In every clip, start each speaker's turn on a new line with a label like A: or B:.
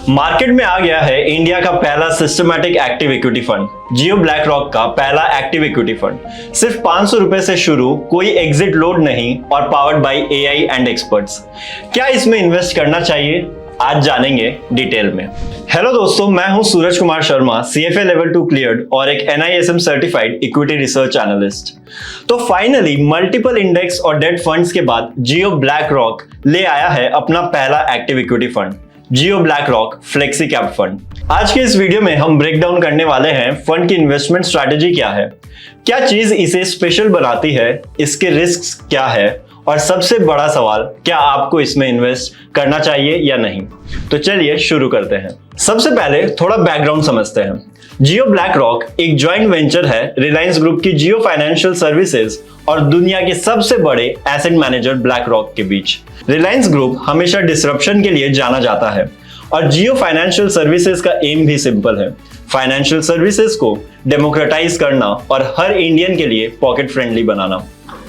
A: Market में आ गया है इंडिया का पहला systematic active equity fund Jio black rock का पहला एक्टिव इक्विटी फंड। सिर्फ 500 रुपए से शुरू, कोई एग्जिट लोड नहीं और powered by AI and experts. क्या इसमें इन्वेस्ट करना चाहिए, आज जानेंगे डिटेल में। हेलो दोस्तों, मैं हूं Suraj Kumar Sharma, CFA level 2 cleared और एक NISM certified equity research analyst. तो फाइनली मल्टीपल इंडेक्स और डेट फंड्स के बाद जियो ब्लैक रॉक ले आया है अपना पहला active equity fund, Jio BlackRock flexi cap fund. आज के इस वीडियो में हम ब्रेक डाउन करने वाले हैं फंड की इन्वेस्टमेंट स्ट्रैटेजी क्या है, क्या चीज इसे स्पेशल बनाती है, इसके रिस्क्स क्या है और सबसे बड़ा सवाल, क्या आपको इसमें इन्वेस्ट करना चाहिए या नहीं। तो चलिए शुरू करते हैं। सबसे पहले थोड़ा बैकग्राउंड समझते हैं। जियो ब्लैक रॉक एक जॉइंट वेंचर है रिलायंस ग्रुप की जियो फाइनेंशियल सर्विसेज और दुनिया के सबसे बड़े एसेट मैनेजर ब्लैक रॉक के बीच। रिलायंस ग्रुप हमेशा डिसरप्शन के लिए जाना जाता है और जियो फाइनेंशियल सर्विसेज का एम भी सिंपल है, फाइनेंशियल सर्विसेज को डेमोक्रेटाइज करना और हर इंडियन के लिए पॉकेट फ्रेंडली बनाना।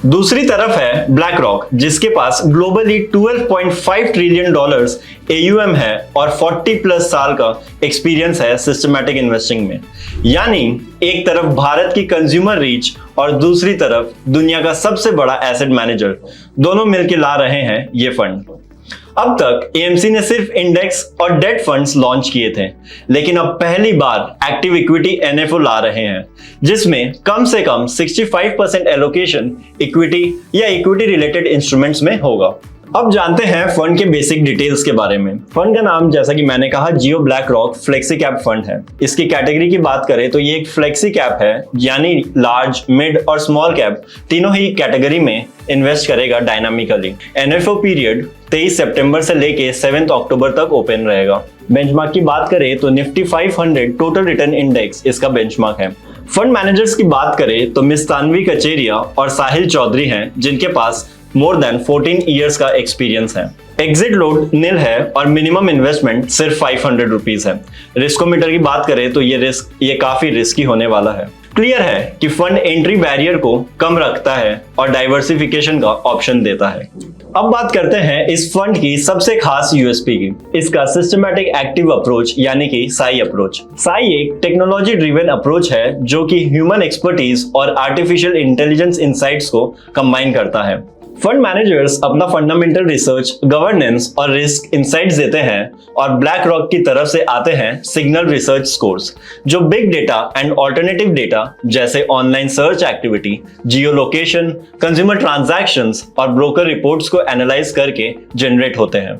A: दूसरी तरफ है ब्लैक रॉक, जिसके पास ग्लोबली 12.5 ट्रिलियन डॉलर्स AUM है और 40 प्लस साल का एक्सपीरियंस है सिस्टमैटिक इन्वेस्टिंग में। यानी एक तरफ भारत की कंज्यूमर रीच और दूसरी तरफ दुनिया का सबसे बड़ा एसेट मैनेजर, दोनों मिलकर ला रहे हैं ये फंड। अब तक AMC ने सिर्फ इंडेक्स और डेट फंड्स लॉन्च किए थे, लेकिन अब पहली बार एक्टिव इक्विटी NFO ला रहे हैं, जिसमें कम से कम 65% एलोकेशन इक्विटी या इक्विटी रिलेटेड इंस्ट्रूमेंट्स में होगा। अब जानते हैं फंड के बेसिक डिटेल्स के बारे में। फंड का नाम, जैसा कि मैंने कहा, Jio BlackRock flexi cap fund है। इसकी कैटेगरी की बात करें तो ये एक फ्लेक्सी कैप है, यानी लार्ज, मिड और स्मॉल कैप तीनों ही कैटेगरी में इन्वेस्ट करेगा डायनामिकली। NFO पीरियड 23 सितंबर से लेके 7 अक्टूबर तक ओपन रहेगा। बेंचमार्क की बात करें तो निफ्टी 500 टोटल रिटर्न इंडेक्स इसका बेंचमार्क है। फंड मैनेजर्स की बात करें तो मिस तानवी कचेरिया और साहिल चौधरी हैं, जिनके पास मोर देन 14 इयर्स का एक्सपीरियंस है। एग्जिट लोड नील है और मिनिमम इन्वेस्टमेंट सिर्फ 500 रुपीज है। रिस्कोमीटर की बात करें तो ये काफी रिस्की होने वाला है। क्लियर है कि फंड एंट्री बैरियर को कम रखता है और डाइवर्सिफिकेशन का ऑप्शन देता है। अब बात करते हैं इस फंड की सबसे खास यूएसपी की, इसका सिस्टमैटिक एक्टिव अप्रोच यानी कि साई अप्रोच। साई एक टेक्नोलॉजी ड्रिवन अप्रोच है जो कि ह्यूमन एक्सपर्टीज और आर्टिफिशियल इंटेलिजेंस इनसाइट्स को कंबाइन करता है। फंड मैनेजर्स अपना फंडामेंटल रिसर्च, गवर्नेंस और रिस्क इंसाइट्स देते हैं और ब्लैक रॉक की तरफ से आते हैं सिग्नल रिसर्च स्कोर्स, जो big data and alternative data जैसे online search activity, geolocation, consumer transactions और ब्रोकर रिपोर्ट्स को एनालाइज करके जनरेट होते हैं।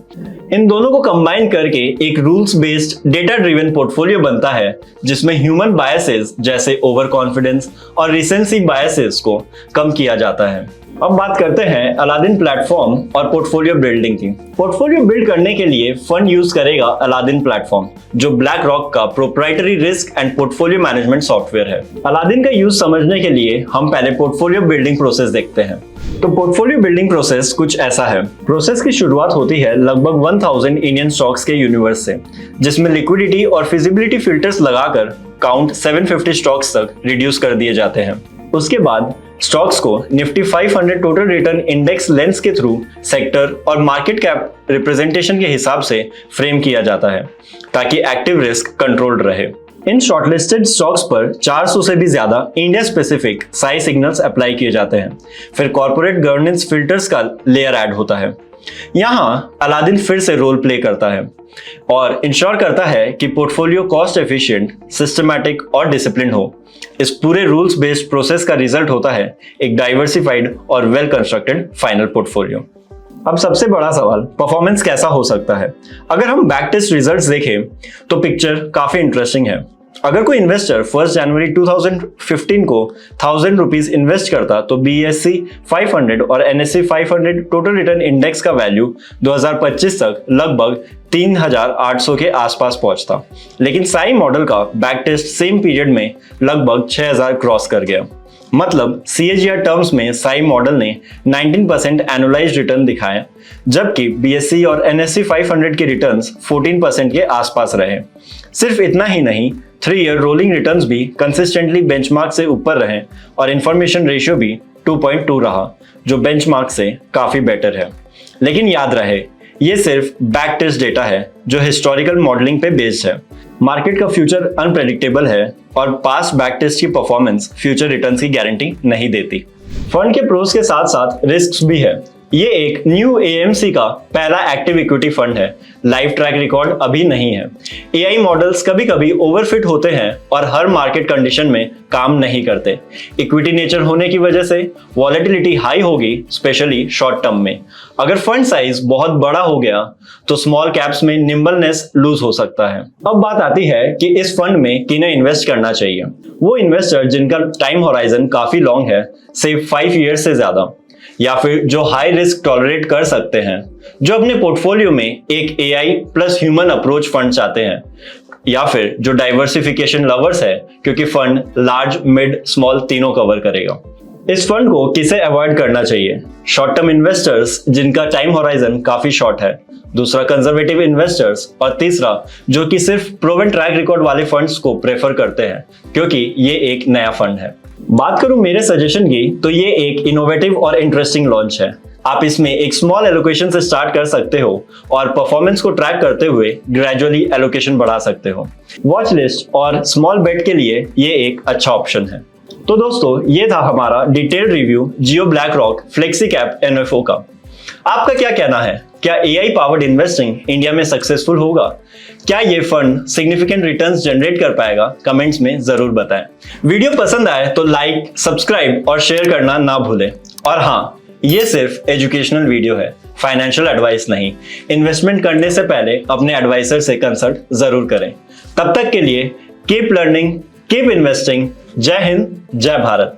A: इन दोनों को कंबाइन करके एक rules based data driven portfolio बनता है, जिसमें ह्यूमन बायसेस जैसे ओवर कॉन्फिडेंस और रिसेंसी बायसेस को कम किया जाता है। अब बात करते हैं अलादीन प्लेटफॉर्म और पोर्टफोलियो बिल्डिंग की। पोर्टफोलियो बिल्ड करने के लिए फंड यूज करेगा अलादीन प्लेटफॉर्म, जो ब्लैक रॉक का proprietary risk and portfolio management software है। अलादीन का यूज समझने के लिए हम पहले पोर्टफोलियो बिल्डिंग प्रोसेस देखते हैं। तो पोर्टफोलियो बिल्डिंग प्रोसेस कुछ ऐसा है। प्रोसेस की शुरुआत होती है लगभग 1000 इंडियन स्टॉक्स के यूनिवर्स से, जिसमें लिक्विडिटी और फिजिबिलिटी फिल्टर्स लगाकर काउंट 750 स्टॉक्स तक रिड्यूस कर दिए जाते हैं। उसके बाद स्टॉक्स को Nifty 500 total return index lens के थ्रू सेक्टर और मार्केट कैप रिप्रेजेंटेशन के हिसाब से फ्रेम किया जाता है, ताकि एक्टिव रिस्क कंट्रोल्ड रहे। इन शॉर्टलिस्टेड स्टॉक्स पर 400 से भी ज्यादा India specific Sai signals apply किए जाते हैं। फिर कॉर्पोरेट गवर्नेंस फिल्टर्स का लेयर ऐड होता है। यहाँ अलादीन फिर से रोल प्ले करता है और इंश्योर करता है कि पोर्टफोलियो कॉस्ट एफिशिएंट, सिस्टमैटिक और डिसिप्लिन हो। इस पूरे रूल्स बेस्ड प्रोसेस का रिजल्ट होता है एक डाइवर्सिफाइड और वेल कंस्ट्रक्टेड फाइनल पोर्टफोलियो। अब सबसे बड़ा सवाल, परफॉर्मेंस कैसा हो सकता है। अगर हम बैक टेस्ट रिजल्ट्स देखें तो पिक्चर काफी इंटरेस्टिंग है। अगर कोई इन्वेस्टर 1 जनवरी 2015 को 1000 रुपीज इन्वेस्ट करता तो BSE 500 और NSE 500 टोटल रिटर्न इंडेक्स का वैल्यू 2025 तक लगभग 3800 के आसपास पहुंचता, लेकिन साई मॉडल का बैक टेस्ट सेम पीरियड में लगभग 6000 क्रॉस कर गया। मतलब CAGR टर्म्स में साई मॉडल ने 19% एनुअलाइज्ड रिटर्न दिखाया, जबकि BSE और NSE 500 के रिटर्न्स 14% के आसपास रहे। सिर्फ इतना ही नहीं, 3 ईयर रोलिंग रिटर्न्स भी कंसिस्टेंटली बेंचमार्क से ऊपर रहे और इंफॉर्मेशन रेशियो भी 2.2 रहा, जो बेंचमार्क से काफी बेटर है। लेकिन याद रहे, ये सिर्फ बैक टेस्ट डेटा है जो हिस्टोरिकल मॉडलिंग पे बेस्ड है। मार्केट का फ्यूचर अनप्रेडिक्टेबल है और पास्ट बैक टेस्ट की परफॉर्मेंस फ्यूचर रिटर्न्स की गारंटी नहीं देती। फंड के प्रोस के साथ साथ रिस्क्स भी है। ये एक न्यू एएमसी का पहला एक्टिव इक्विटी फंड है। लाइव ट्रैक रिकॉर्ड अभी नहीं है। एआई मॉडल्स कभी कभी ओवरफिट होते हैं और हर मार्केट कंडीशन में काम नहीं करते। इक्विटी नेचर होने की वजह से वॉलेटिलिटी हाई होगी, स्पेशली शॉर्ट टर्म में। अगर फंड साइज बहुत बड़ा हो गया तो स्मॉल कैप्स में निम्बलनेस लूज हो सकता है। अब बात आती है कि इस फंड में किन्हें इन्वेस्ट करना चाहिए। वो इन्वेस्टर जिनका टाइम होराइजन काफी लॉन्ग है, सिर्फ 5 ईयर्स से ज्यादा, या फिर जो हाई रिस्क टॉलरेट कर सकते हैं, जो अपने पोर्टफोलियो में एक AI plus human approach fund चाहते हैं, या फिर जो डाइवर्सिफिकेशन लवर्स है क्योंकि फंड लार्ज, मिड, स्मॉल तीनों कवर करेगा। इस फंड को किसे अवॉइड करना चाहिए? शॉर्ट टर्म इन्वेस्टर्स जिनका टाइम होराइजन काफी शॉर्ट है, दूसरा कंजर्वेटिव इन्वेस्टर्स, और तीसरा जो कि सिर्फ प्रूवन ट्रैक रिकॉर्ड वाले फंड्स को प्रेफर करते हैं क्योंकि ये एक नया फंड है। बात करूं मेरे सजेशन की तो ये एक इनोवेटिव और इंटरेस्टिंग लॉन्च है। आप इसमें एक स्मॉल एलोकेशन से स्टार्ट कर सकते हो और परफॉर्मेंस को ट्रैक करते हुए ग्रेजुअली एलोकेशन बढ़ा सकते हो। वॉच लिस्ट और स्मॉल बेट के लिए ये एक अच्छा ऑप्शन है। तो दोस्तों, ये था हमारा detailed review Jio BlackRock flexi cap NFO का। आपका क्या कहना है? क्या एआई पावर्ड इन्वेस्टिंग इंडिया में सक्सेसफुल होगा? क्या ये फंड सिग्निफिकेंट रिटर्न्स जनरेट कर पाएगा? कमेंट्स में जरूर बताएं। वीडियो पसंद आए तो लाइक, सब्सक्राइब और शेयर करना ना भूलें। और हाँ, ये सिर्फ एजुकेशनल वीडियो है, फाइनेंशियल एडवाइस नहीं। इन्वेस्टमेंट करने से पहले अपने एडवाइजर से कंसल्ट जरूर करें। तब तक के लिए कीप लर्निंग, कीप इन्वेस्टिंग। जय हिंद, जय भारत।